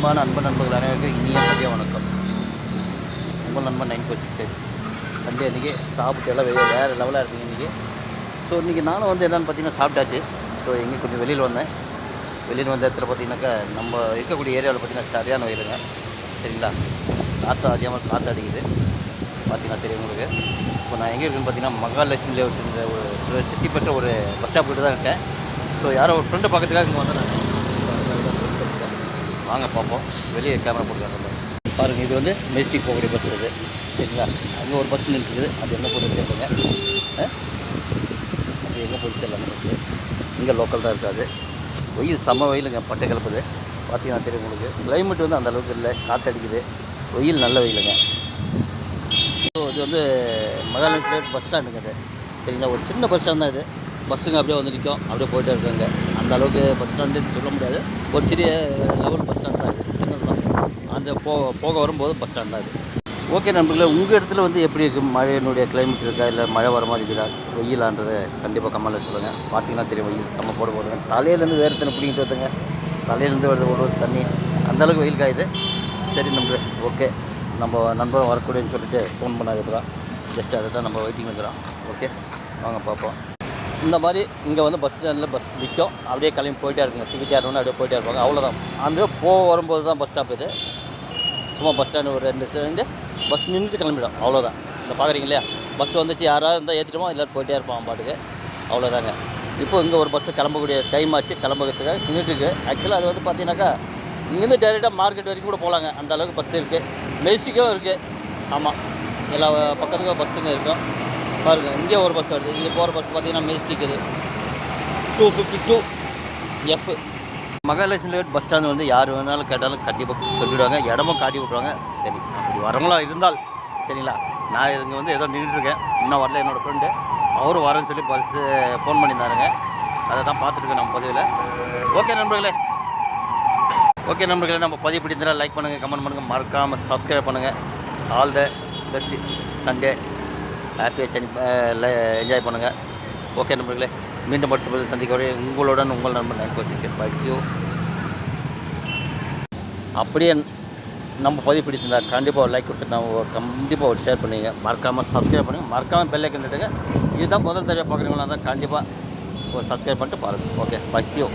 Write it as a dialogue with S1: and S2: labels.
S1: அன்பான நண்பர்கள் அனைவருக்கும் இனிய மதிய வணக்கம். உங்கள் நண்பன் 946 சண்டே அன்றைக்கி சாப்பிட்டு எல்லாம் வேறு லெவலாக இருப்பீங்க இன்றைக்கி. ஸோ இன்றைக்கி நானும் வந்து என்னென்னு பார்த்தீங்கன்னா சாப்பிட்டாச்சு. ஸோ எங்கே கொஞ்சம் வெளியில் வந்த இடத்துல பார்த்தீங்கன்னாக்கா நம்ம இருக்கக்கூடிய ஏரியாவில் பார்த்தீங்கன்னா சரியான வெயிலுங்க. சரிங்களா, காற்று அதிகமாக காற்று அடிக்குது பார்த்தீங்கன்னா தெரியும் உங்களுக்கு. இப்போ நான் எங்கே இருக்குன்னு பார்த்தீங்கன்னா மகாலட்சுமி லேஅவுட்ன்ற ஒரு சிட்டி பெற்ற ஒரு பஸ் ஸ்டாப் கிட்ட தான் இருக்கேன். ஸோ யாரோ ஒரு ஃப்ரெண்டை பார்க்கறதுக்காக இங்கே வந்தேன். வாங்க பார்ப்போம். வெளியே கேமரா போட்டுக்காங்க பாருங்கள். இது வந்து மெஜஸ்டிக் போகக்கூடிய பஸ் இது. சரிங்களா, அங்கே ஒரு பஸ் நிற்குது. அது என்ன போட்டு கேட்பீங்க, அது எங்கே போட்டு தெரியல. அந்த பஸ்ஸு இங்கே லோக்கல் தான் இருக்காது. வெயில் செம்ம வெயிலுங்க, பட்டை கிளப்புது பார்த்தீங்கன்னா தெரியும் உங்களுக்கு. கிளைமேட் வந்து அந்த அளவுக்கு இல்லை, காற்றடிக்குது, வெயில் நல்ல வெயிலுங்க. ஸோ இது வந்து மகாலட்சுமி பஸ் ஸ்டாண்டுங்க அது. சரிங்களா, ஒரு சின்ன பஸ் ஸ்டாண்ட் தான் இது. பஸ்ஸுங்க அப்படியே வந்து நிற்கும், அப்படியே போய்ட்டே இருக்காங்க. அந்த அளவுக்கு பஸ் ஸ்டாண்டுன்னு சொல்ல முடியாது, ஒரு சிறிய லெவல் பஸ் ஸ்டாண்ட் தான் இது, சின்னது தான். அந்த போக வரும்போது பஸ் ஸ்டாண்ட் தான் இது. ஓகே நண்பர்களே, உங்கள் இடத்துல வந்து எப்படி இருக்குது, மழையினுடைய கிளைமேட் இருக்கா, இல்லை மழை வர மாதிரி இருக்குதா, வெயிலான்றது கண்டிப்பாக கமெண்ட்டில் சொல்லுங்கள். பார்த்தீங்கன்னா தெரியும், வெயில் செம்ம போடுங்க. தலையிலேருந்து வேறு தண்ணி பிடிக்கிட்டு வருதுங்க, தலையிலேருந்து வருது ஒரு தண்ணி, அந்தளவுக்கு வெயில் காயுது. சரி நண்பர்களே, ஓகே, நம்ம நண்பரும் வரக்கூடியன்னு சொல்லிட்டு ஃபோன் பண்ணாது தான். ஜஸ்ட் அதை தான் நம்ம வெயிட்டிங் இருக்கிறோம். ஓகே வாங்க பார்ப்போம். இந்த மாதிரி இங்கே வந்து பஸ் ஸ்டாண்டில் பஸ் நிற்கும், அப்படியே கிளம்பி போயிட்டே இருக்குங்க. டிக்கெட் யாருன்னு அப்படியே போயிட்டே இருப்பாங்க, அவ்வளோதான். அந்த வரும்போது தான் பஸ் ஸ்டாப் இது. சும்மா பஸ் ஸ்டாண்டு ஒரு 2 செகண்டு பஸ் நின்றுட்டு கிளம்பிடும், அவ்வளோதான். இந்த பார்க்குறீங்க இல்லையா, பஸ் வந்துச்சு, யாராவது இருந்தால் ஏற்றிட்டோமோ எல்லோரும் போயிட்டே இருப்பான் பாட்டுக்கு, அவ்வளோதாங்க. இப்போ இங்கே ஒரு பஸ்ஸு கிளம்பக்கூடிய டைம் ஆச்சு, கிளம்புறதுக்காக நின்றுட்டுருக்கு. ஆக்சுவலாக அது வந்து பார்த்தீங்கன்னாக்கா இங்கேருந்து டேரெக்டாக மார்க்கெட் வரைக்கும் கூட போகலாங்க, அந்த அளவுக்கு பஸ் இருக்குது. மெஜஸ்டிக்கும் இருக்குது. ஆமாம், எல்லா பக்கத்துக்கும் பஸ்ஸுங்க இருக்கும். பாருங்கள், இங்கே ஒரு பஸ் வருது. இங்கே போகிற பஸ் பார்த்தீங்கன்னா மெஜஸ்டிக் இது 252F. Mahalakshmi layout bus stand வந்து யார் வேணாலும் கேட்டாலும் கண்டிப்பாக சொல்லிவிடுவாங்க, இடமும் காட்டி விட்ருவாங்க. சரி, அப்படி வரவங்களா இருந்தால் சரிங்களா. நான் இங்கே வந்து ஏதோ நின்றுட்டுருக்கேன், இன்னும் வரல. என்னோடய ஃப்ரெண்டு அவரும் வரேன்னு சொல்லி பஸ்ஸு ஃபோன் பண்ணியிருந்தாருங்க, அதை தான் பார்த்துட்டுருக்கேன் நம்ம பதிவில். ஓகே நண்பர்களே, நம்ம பதிவு பிடிச்சிருந்தால் லைக் பண்ணுங்கள், கமெண்ட் பண்ணுங்கள், மறக்காமல் சப்ஸ்கிரைப் பண்ணுங்கள். ஆல் த பெஸ்ட் சண்டே, ஹாப்பியாக என்ஜாய் பண்ணுங்கள். ஓகே நண்பர்களே, மீண்டும் மட்டும் சந்திக்க வரை உங்களுடன் உங்கள் நண்பன் 946 படிச்சியோ. அப்படியே நம்ம பதிவு பிடிச்சிருந்தால் கண்டிப்பாக ஒரு லைக் கொடுத்து நம்ம கண்டிப்பாக ஒரு ஷேர் பண்ணுவீங்க. மறக்காமல் சப்ஸ்கிரைப் பண்ணுங்கள், மறக்காமல் பெல் ஐக்கன் தட்டுங்க. இதுதான் முதல் தடவை பார்க்குறீங்களா தான் கண்டிப்பாக ஒரு சப்ஸ்கிரைப் பண்ணிட்டு பாருங்கள். ஓகே, பசியோ.